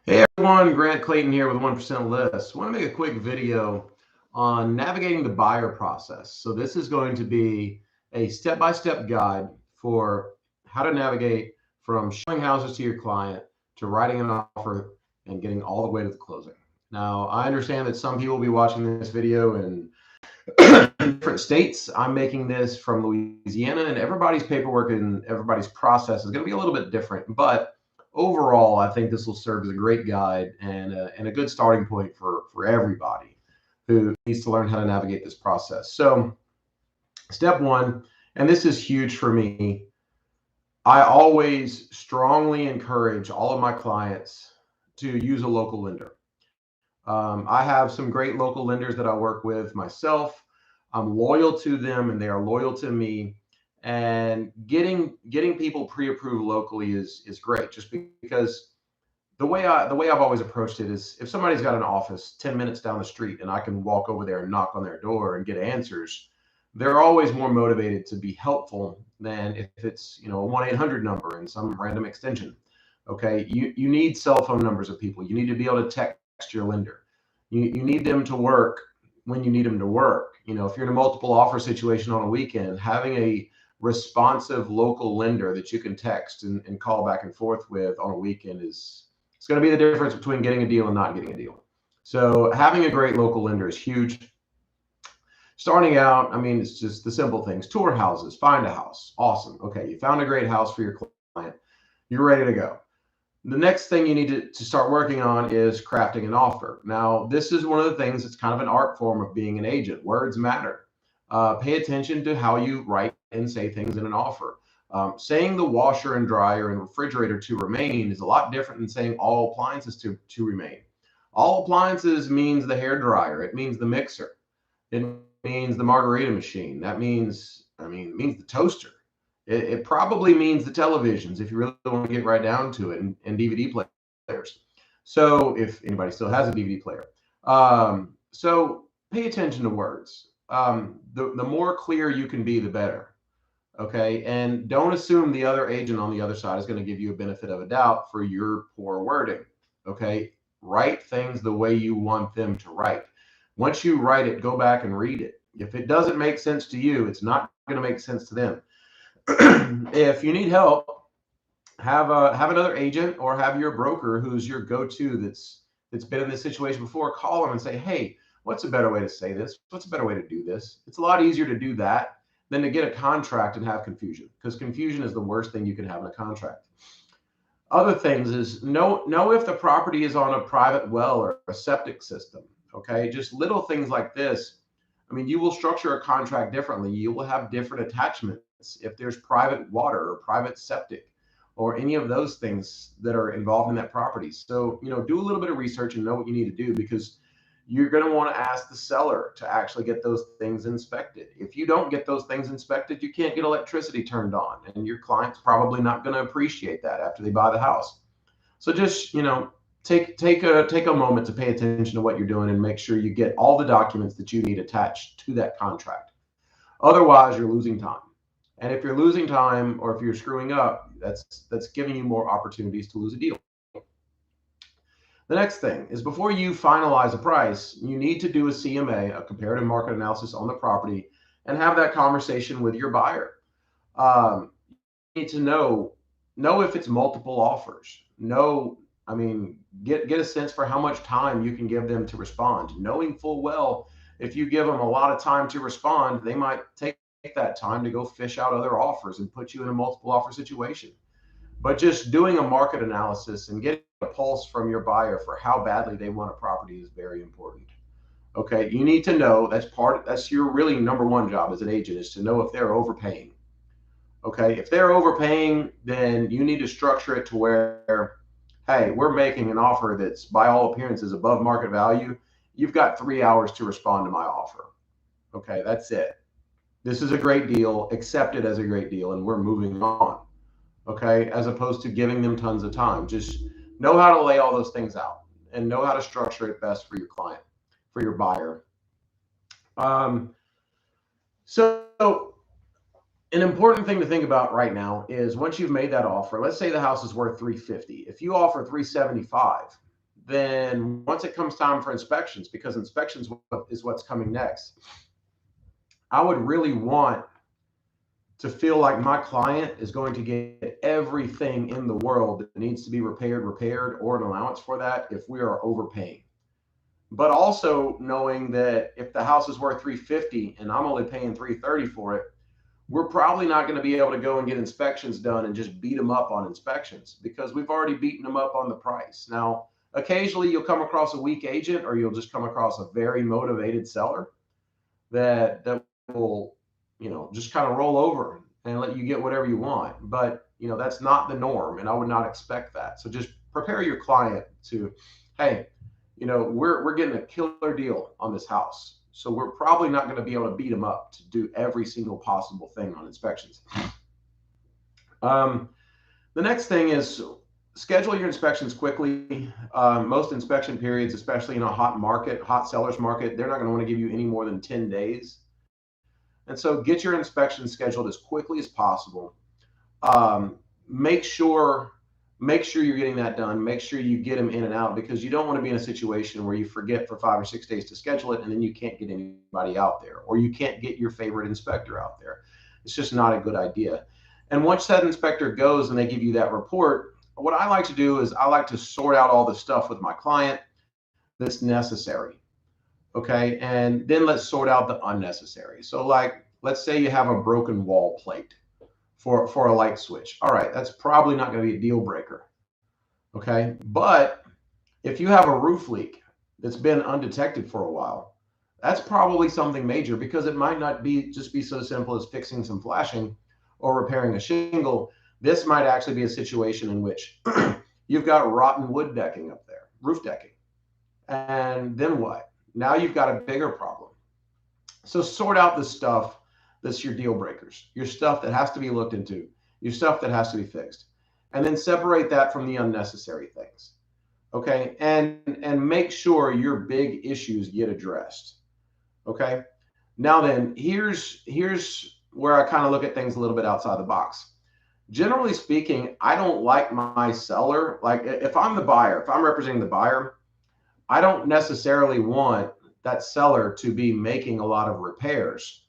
Hey everyone, Grant Clayton here with 1% List. I want to make a quick video on navigating the buyer process. So this is going to be a step-by-step guide for how to navigate from showing houses to your client to writing an offer and getting all the way to the closing. Now, I understand that some people will be watching this video in different states. I'm making this from Louisiana, and everybody's paperwork and everybody's process is going to be a little bit different, but overall, I think this will serve as a great guide and a good starting point for everybody who needs to learn how to navigate this process. So, step one, and this is huge for me, I always strongly encourage all of my clients to use a local lender. I have some great local lenders that I work with myself. I'm loyal to them, and they are loyal to me. And getting people pre-approved locally is great, just because the way I've always approached it is if somebody's got an office 10 minutes down the street and I can walk over there and knock on their door and get answers, they're always more motivated to be helpful than if it's a 1-800 number and some random extension. Okay, you need cell phone numbers of people. You need to be able to text your lender. You need them to work when you need them to work. If you're in a multiple offer situation on a weekend, having a responsive local lender that you can text and call back and forth with on a weekend is it's going to be the difference between getting a deal and not getting a deal. So having a great local lender is huge. Starting out, I mean, it's just the simple things. Tour houses, find a house. Awesome. Okay, you found a great house for your client. You're ready to go. The next thing you need to start working on is crafting an offer. Now, this is one of the things that's kind of an art form of being an agent. Words matter. Pay attention to how you write and say things in an offer. Saying the washer and dryer and refrigerator to remain is a lot different than saying all appliances to remain. All appliances means the hair dryer. It means the mixer. It means the margarita machine. That means, it means the toaster. It probably means the televisions if you really want to get right down to it, and DVD players. So if anybody still has a DVD player, so pay attention to words. The more clear you can be, the better. Okay, and don't assume the other agent on the other side is going to give you a benefit of a doubt for your poor wording. Okay, write things the way you want them to write. Once you write it, go back and read it. If it doesn't make sense to you, it's not going to make sense to them. If you need help, have another agent or have your broker who's your go-to that's been in this situation before. Call them and say, hey, what's a better way to say this? What's a better way to do this? It's a lot easier to do that than to get a contract and have confusion, because confusion is the worst thing you can have in a contract. Other things is know if the property is on a private well or a septic system. Okay, just little things like this. I mean, you will structure a contract differently. You will have different attachments if there's private water or private septic or any of those things that are involved in that property. So, do a little bit of research and know what you need to do, because you're going to want to ask the seller to actually get those things inspected. If you don't get those things inspected, you can't get electricity turned on, and your client's probably not going to appreciate that after they buy the house. So just, take a moment to pay attention to what you're doing and make sure you get all the documents that you need attached to that contract. Otherwise, you're losing time. And if you're losing time or if you're screwing up, that's giving you more opportunities to lose a deal. The next thing is, before you finalize a price, you need to do a CMA, a comparative market analysis on the property, and have that conversation with your buyer. You need to know if it's multiple offers. Know, get a sense for how much time you can give them to respond, knowing full well if you give them a lot of time to respond, they might take that time to go fish out other offers and put you in a multiple offer situation. But just doing a market analysis and getting a pulse from your buyer for how badly they want a property is very important. Okay, you need to know, that's your really number one job as an agent, is to know if they're overpaying. Okay, if they're overpaying, then you need to structure it to where, hey, we're making an offer that's by all appearances above market value. You've got 3 hours to respond to my offer. Okay, that's it. This is a great deal. Accept it as a great deal, and we're moving on. Okay, as opposed to giving them tons of time. Just know how to lay all those things out and know how to structure it best for your client, for your buyer. Um, so an important thing to think about right now is, once you've made that offer, let's say the house is worth 350. If you offer 375, then once it comes time for inspections, because inspections is what's coming next, I would really want to feel like my client is going to get everything in the world that needs to be repaired, or an allowance for that if we are overpaying. But also knowing that if the house is worth 350 and I'm only paying 330 for it, we're probably not going to be able to go and get inspections done and just beat them up on inspections, because we've already beaten them up on the price. Now, occasionally you'll come across a weak agent, or you'll just come across a very motivated seller that will, just kind of roll over and let you get whatever you want. But, that's not the norm, and I would not expect that. So just prepare your client to, hey, we're getting a killer deal on this house. So we're probably not going to be able to beat them up to do every single possible thing on inspections. The next thing is schedule your inspections quickly. Most inspection periods, especially in a hot seller's market, they're not going to want to give you any more than 10 days. And so get your inspections scheduled as quickly as possible. Make sure you're getting that done. Make sure you get them in and out, because you don't want to be in a situation where you forget for 5 or 6 days to schedule it, and then you can't get anybody out there, or you can't get your favorite inspector out there. It's just not a good idea. And once that inspector goes and they give you that report, what I like to do is I like to sort out all the stuff with my client that's necessary. Okay. And then let's sort out the unnecessary. So like, let's say you have a broken wall plate for a light switch. All right. That's probably not going to be a deal breaker. Okay. But if you have a roof leak that's been undetected for a while, that's probably something major, because it might not be so simple as fixing some flashing or repairing a shingle. This might actually be a situation in which you've got rotten wood decking up there, roof decking. And then what? Now you've got a bigger problem. So sort out the stuff that's your deal breakers, your stuff that has to be looked into, your stuff that has to be fixed, and then separate that from the unnecessary things. Okay. And make sure your big issues get addressed. Okay. Now then, here's where I kind of look at things a little bit outside the box. Generally speaking, I don't like my seller. Like if I'm the buyer, if I'm representing the buyer, I don't necessarily want that seller to be making a lot of repairs.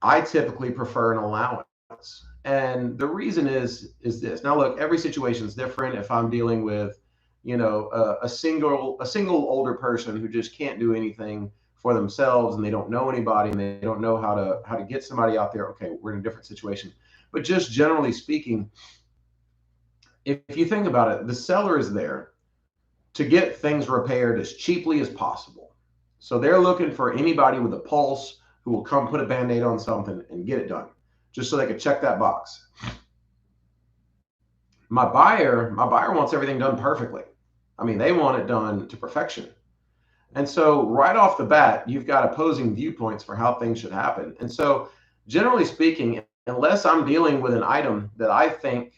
I typically prefer an allowance. And the reason is this. Now, look, every situation is different. If I'm dealing with, a single older person who just can't do anything for themselves, and they don't know anybody, and they don't know how to get somebody out there, okay, we're in a different situation. But just generally speaking, if you think about it, the seller is there to get things repaired as cheaply as possible. So they're looking for anybody with a pulse who will come put a Band-Aid on something and get it done, just so they can check that box. My buyer wants everything done perfectly. I mean, they want it done to perfection. And so right off the bat, you've got opposing viewpoints for how things should happen. And so generally speaking, unless I'm dealing with an item that I think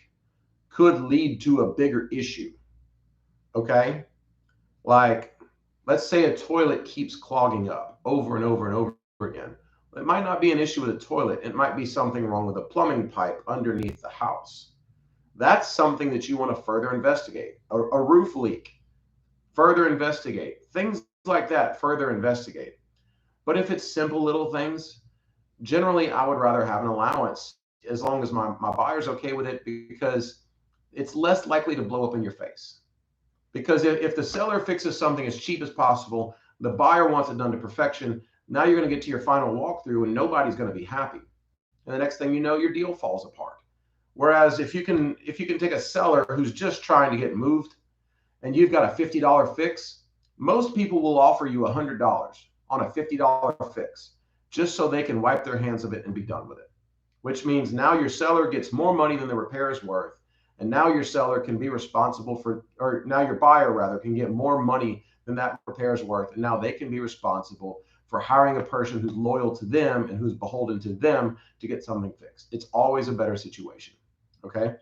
could lead to a bigger issue, okay? Like, let's say a toilet keeps clogging up over and over and over again. It might not be an issue with a toilet. It might be something wrong with a plumbing pipe underneath the house. That's something that you want to further investigate. A roof leak, further investigate. Things like that, further investigate. But if it's simple little things, generally I would rather have an allowance, as long as my buyer's okay with it, because it's less likely to blow up in your face. Because if the seller fixes something as cheap as possible, the buyer wants it done to perfection, now you're going to get to your final walkthrough and nobody's going to be happy. And the next thing you know, your deal falls apart. Whereas if you can take a seller who's just trying to get moved and you've got a $50 fix, most people will offer you $100 on a $50 fix, just so they can wipe their hands of it and be done with it. Which means now your seller gets more money than the repair is worth. And now your seller can be responsible for, or now your buyer rather, can get more money than that repair is worth. And now they can be responsible for hiring a person who's loyal to them and who's beholden to them to get something fixed. It's always a better situation. Okay.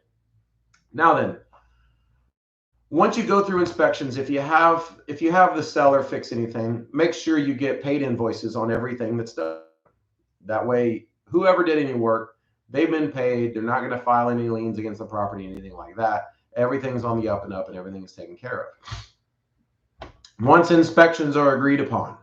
Now then, once you go through inspections, if you have the seller fix anything, make sure you get paid invoices on everything that's done. That way, whoever did any work, they've been paid. They're not going to file any liens against the property, anything like that. Everything's on the up and up, and everything is taken care of. Once inspections are agreed upon,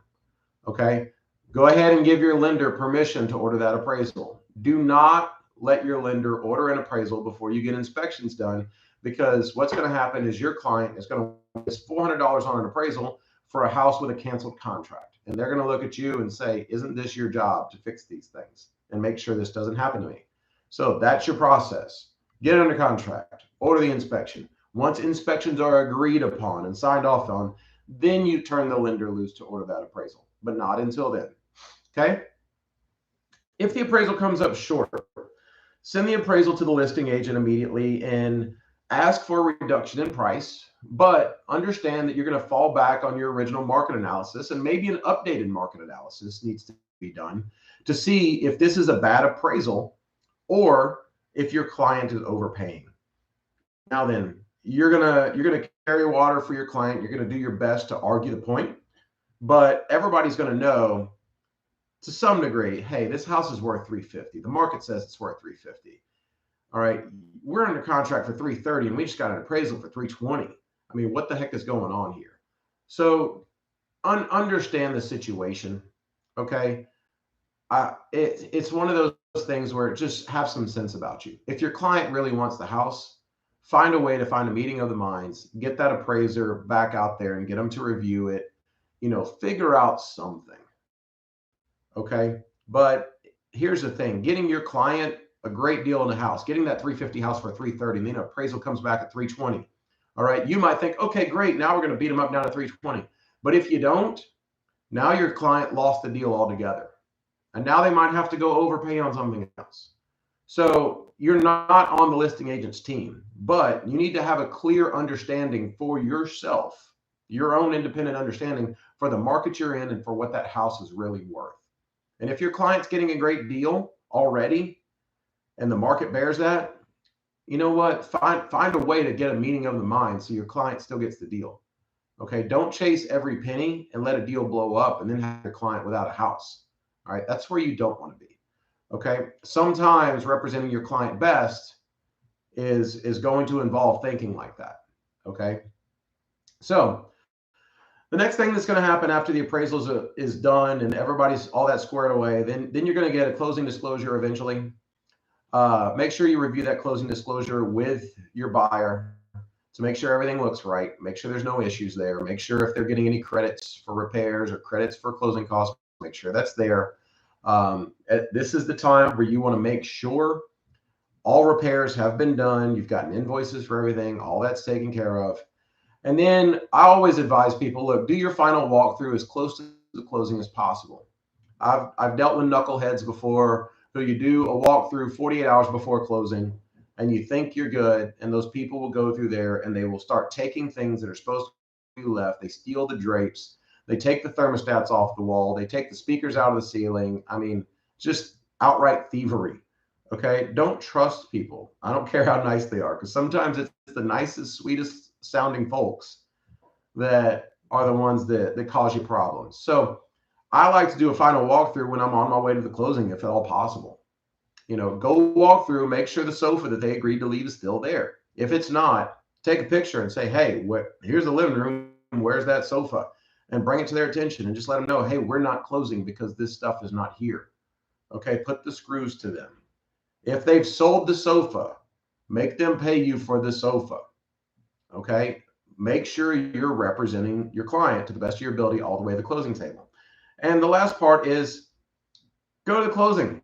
okay, go ahead and give your lender permission to order that appraisal. Do not let your lender order an appraisal before you get inspections done, because what's going to happen is your client is going to waste $400 on an appraisal for a house with a canceled contract. And they're going to look at you and say, isn't this your job to fix these things and make sure this doesn't happen to me? So that's your process. Get it under contract, order the inspection. Once inspections are agreed upon and signed off on, then you turn the lender loose to order that appraisal, but not until then. Okay. If the appraisal comes up short, send the appraisal to the listing agent immediately and ask for a reduction in price, but understand that you're going to fall back on your original market analysis, and maybe an updated market analysis needs to be done to see if this is a bad appraisal or if your client is overpaying. Now then, you're gonna carry water for your client. You're gonna do your best to argue the point, but everybody's gonna know to some degree, hey, this house is worth 350. The market says it's worth 350. All right, we're under contract for 330 and we just got an appraisal for 320. I mean, what the heck is going on here? So understand the situation. Okay. It's one of those things where just have some sense about you. If your client really wants the house, find a way to find a meeting of the minds, get that appraiser back out there and get them to review it, figure out something. Okay. But here's the thing, getting your client a great deal in the house, getting that 350 house for 330, and then appraisal comes back at 320. All right. You might think, okay, great. Now we're going to beat them up down to 320. But if you don't, now your client lost the deal altogether. And now they might have to go overpay on something else. So you're not on the listing agent's team, but you need to have a clear understanding for yourself, your own independent understanding for the market you're in and for what that house is really worth. And if your client's getting a great deal already and the market bears that, you know what? Find a way to get a meeting of the mind so your client still gets the deal. Okay. Don't chase every penny and let a deal blow up and then have your client without a house. All right. That's where you don't want to be. Okay. Sometimes representing your client best is going to involve thinking like that. Okay. So the next thing that's going to happen after the appraisal is done and everybody's all that squared away, then you're going to get a closing disclosure eventually. Make sure you review that closing disclosure with your buyer to make sure everything looks right. Make sure there's no issues there. Make sure if they're getting any credits for repairs or credits for closing costs, make sure that's there. This is the time where you want to make sure all repairs have been done. You've gotten invoices for everything. All that's taken care of. And then I always advise people, look, do your final walkthrough as close to the closing as possible. I've dealt with knuckleheads before who you do a walkthrough 48 hours before closing and you think you're good. And those people will go through there and they will start taking things that are supposed to be left. They steal the drapes. They take the thermostats off the wall. They take the speakers out of the ceiling. I mean, just outright thievery. Okay. Don't trust people. I don't care how nice they are, because sometimes it's the nicest, sweetest sounding folks that are the ones that cause you problems. So I like to do a final walkthrough when I'm on my way to the closing, if at all possible. Go walk through, make sure the sofa that they agreed to leave is still there. If it's not, take a picture and say, hey, here's the living room. Where's that sofa? And bring it to their attention and just let them know, hey, we're not closing because this stuff is not here. Okay, put the screws to them. If they've sold the sofa, make them pay you for the sofa. Okay, make sure you're representing your client to the best of your ability all the way to the closing table. And the last part is go to the closing.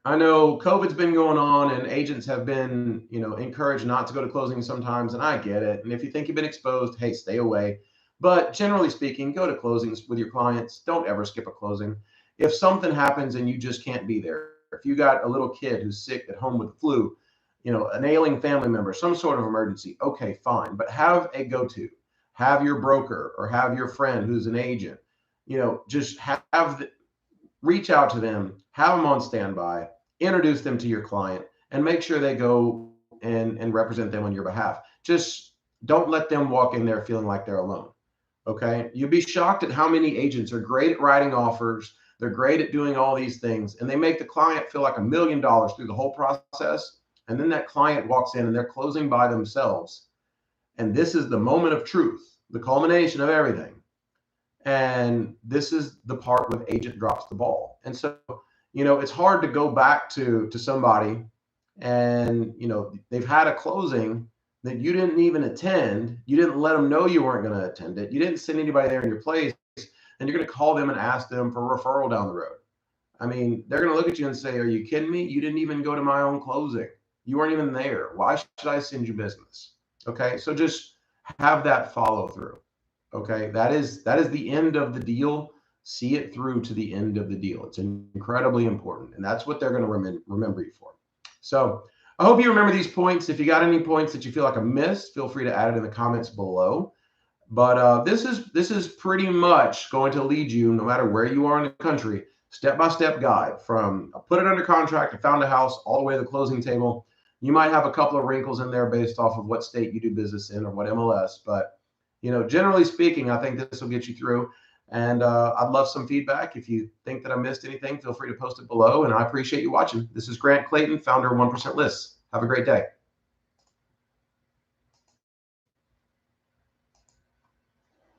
I know COVID's been going on and agents have been, encouraged not to go to closings sometimes, and I get it. And if you think you've been exposed, hey, stay away. But generally speaking, go to closings with your clients. Don't ever skip a closing. If something happens and you just can't be there, if you got a little kid who's sick at home with the flu, an ailing family member, some sort of emergency, okay, fine. But have a go-to. Have your broker or have your friend who's an agent, just reach out to them, have them on standby, introduce them to your client, and make sure they go and represent them on your behalf. Just don't let them walk in there feeling like they're alone. Okay. You'd be shocked at how many agents are great at writing offers. They're great at doing all these things, and they make the client feel like $1 million through the whole process. And then that client walks in and they're closing by themselves. And this is the moment of truth. the culmination of everything. And this is the part where the agent drops the ball. And so, it's hard to go back to somebody and, they've had a closing that you didn't even attend. You didn't let them know you weren't going to attend it. You didn't send anybody there in your place. And you're going to call them and ask them for a referral down the road. I mean, they're going to look at you and say, are you kidding me? You didn't even go to my own closing. You weren't even there. Why should I send you business? Okay. So just have that follow through. Okay. That is the end of the deal. See it through to the end of the deal. It's incredibly important. And that's what they're going to remember you for. So I hope you remember these points. If you got any points that you feel like I missed, feel free to add it in the comments below. But this is pretty much going to lead you, no matter where you are in the country, step-by-step guide from put it under contract, I found a house, all the way to the closing table. You might have a couple of wrinkles in there based off of what state you do business in or what MLS, but generally speaking, I think this will get you through. And I'd love some feedback. If you think that I missed anything, feel free to post it below. And I appreciate you watching. This is Grant Clayton, founder of 1% Lists. Have a great day.